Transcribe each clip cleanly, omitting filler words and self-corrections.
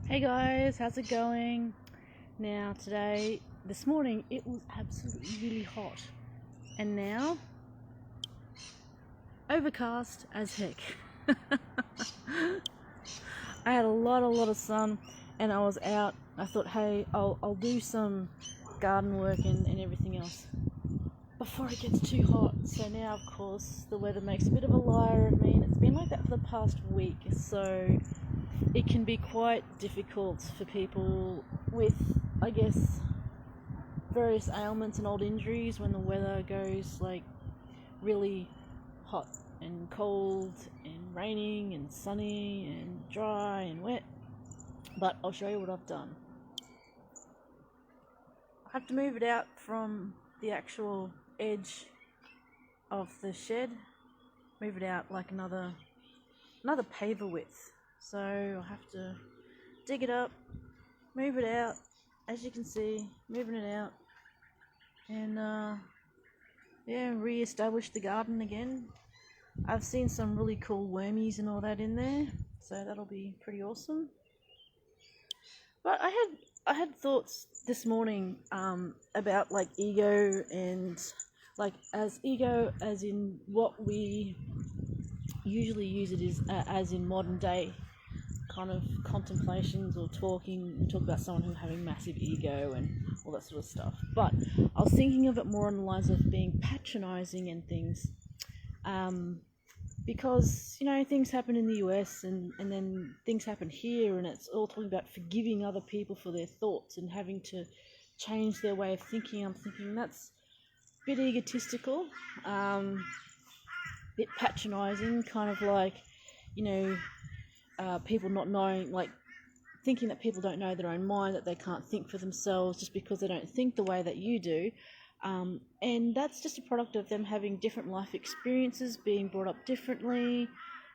Hey guys, how's it going? Now this morning it was absolutely really hot, and now overcast as heck. I had a lot of sun, and I was out. I thought, hey, I'll do some garden work and everything else before it gets too hot. So now, of course, the weather makes a bit of a liar of me, and it's been like that for the past week. So it can be quite difficult for people with, I guess, various ailments and old injuries when the weather goes like really hot and cold and raining and sunny and dry and wet. But I'll show you what I've done. I have to move it out from the actual edge of the shed, move it out like another paver width. So I'll have to dig it up, move it out, as you can see, moving it out, and re-establish the garden again. I've seen some really cool wormies and all that in there, so that'll be pretty awesome. But I had thoughts this morning about like ego, and like as ego as in what we usually use it as in modern day kind of contemplations or talk about someone who's having massive ego and all that sort of stuff. But I was thinking of it more on the lines of being patronising and things, because things happen in the US and then things happen here, and it's all talking about forgiving other people for their thoughts and having to change their way of thinking. I'm thinking that's a bit egotistical, bit patronising, kind of like people not knowing, like thinking that people don't know their own mind, that they can't think for themselves just because they don't think the way that you do. And that's just a product of them having different life experiences, being brought up differently,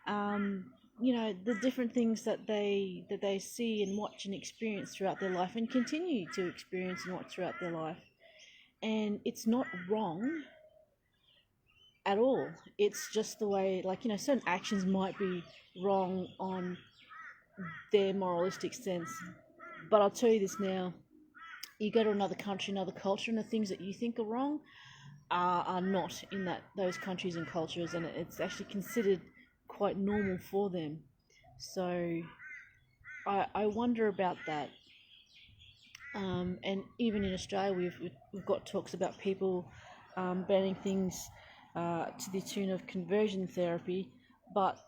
the different things that they see and watch and experience throughout their life and continue to experience and watch throughout their life. And it's not wrong at all. It's just the way, certain actions might be wrong on their moralistic sense. But I'll tell you this now, you go to another country, another culture, and the things that you think are wrong are not in those countries and cultures, and it's actually considered quite normal for them. So I wonder about that. And even in Australia, we've got talks about people banning things to the tune of conversion therapy, but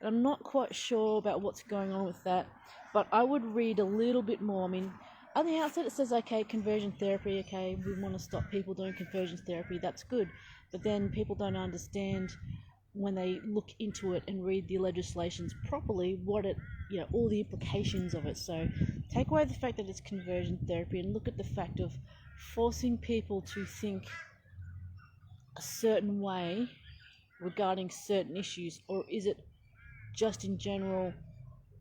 I'm not quite sure about what's going on with that, but I would read a little bit more. I mean, on the outset it says, okay, conversion therapy, okay, we want to stop people doing conversion therapy, that's good, but then people don't understand when they look into it and read the legislations properly what it, all the implications of it. So take away the fact that it's conversion therapy and look at the fact of forcing people to think a certain way regarding certain issues, or is it just in general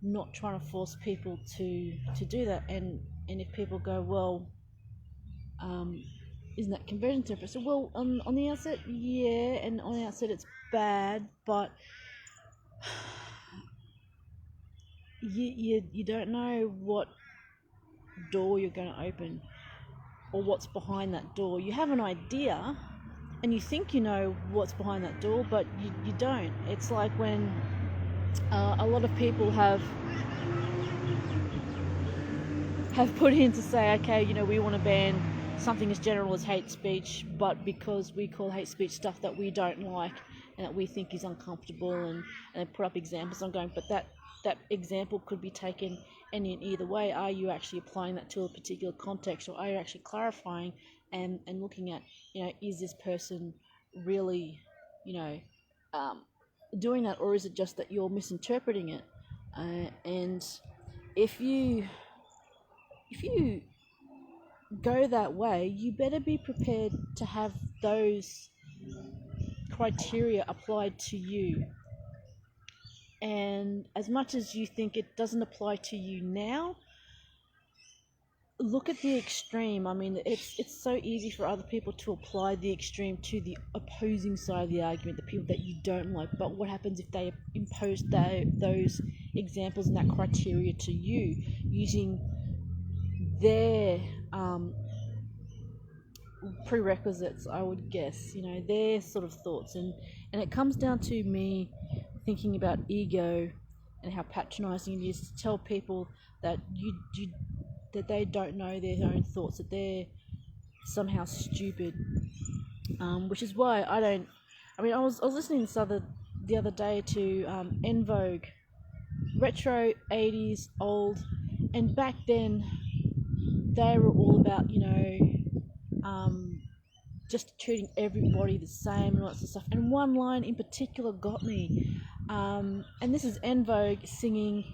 not trying to force people to do that? And if people go, well, isn't that conversion therapy? So, well, on the outset, yeah, and on the outset it's bad, but you don't know what door you're going to open or what's behind that door. You have an idea and you think you know what's behind that door, but you don't. It's like when a lot of people have put in to say, okay, we want to ban something as general as hate speech, but because we call hate speech stuff that we don't like and that we think is uncomfortable, and they put up examples. I'm going, but that example could be taken in either way. Are you actually applying that to a particular context, or are you actually clarifying and looking at, is this person really, doing that, or is it just that you're misinterpreting it? And if you go that way, you better be prepared to have those criteria applied to you. And as much as you think it doesn't apply to you now, look at the extreme. I mean, it's so easy for other people to apply the extreme to the opposing side of the argument, the people that you don't like. But what happens if they impose those examples and that criteria to you, using their prerequisites, I would guess, their sort of thoughts, and it comes down to me thinking about ego and how patronizing it is to tell people that that they don't know their own thoughts, that they're somehow stupid, which is why I was listening the other day to En Vogue, retro 80s old, and back then they were all about just treating everybody the same and all that sort of stuff. And one line in particular got me, and this is En Vogue singing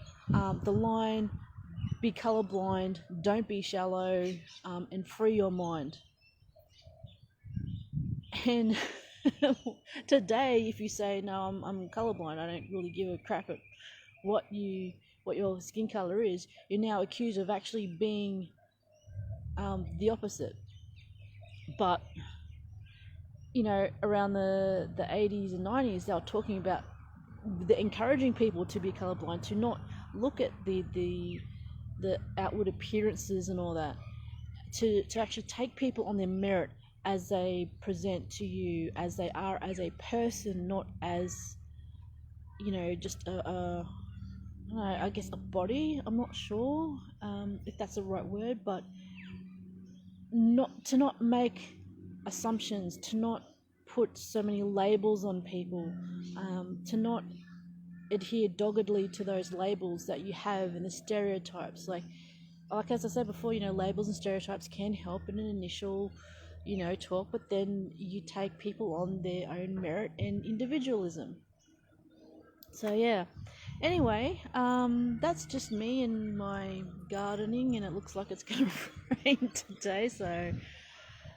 the line, "Be colorblind, don't be shallow, and free your mind." And today, if you say, "No, I'm colorblind, I don't really give a crap at what your skin color is," you're now accused of actually being the opposite. But around the 80s and 90s, they were talking about encouraging people to be colorblind, to not look at the outward appearances and all that, to actually take people on their merit as they present to you, as they are as a person, not as just I guess a body. I'm not sure if that's the right word, but not make assumptions, to not put so many labels on people, to not adhere doggedly to those labels that you have and the stereotypes. Like as I said before, labels and stereotypes can help in an initial talk, but then you take people on their own merit and individualism. So yeah, anyway, that's just me and my gardening, and it looks like it's going to rain today, so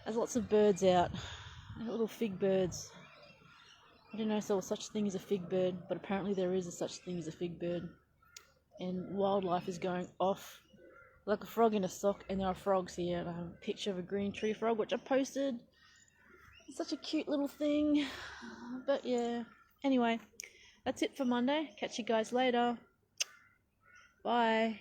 there's lots of birds out, little fig birds. I didn't know if there was such thing as a fig bird, but apparently there is a such thing as a fig bird, and wildlife is going off like a frog in a sock. And there are frogs here, and I have a picture of a green tree frog which I posted. It's such a cute little thing. But yeah, anyway, that's it for Monday. Catch you guys later. Bye.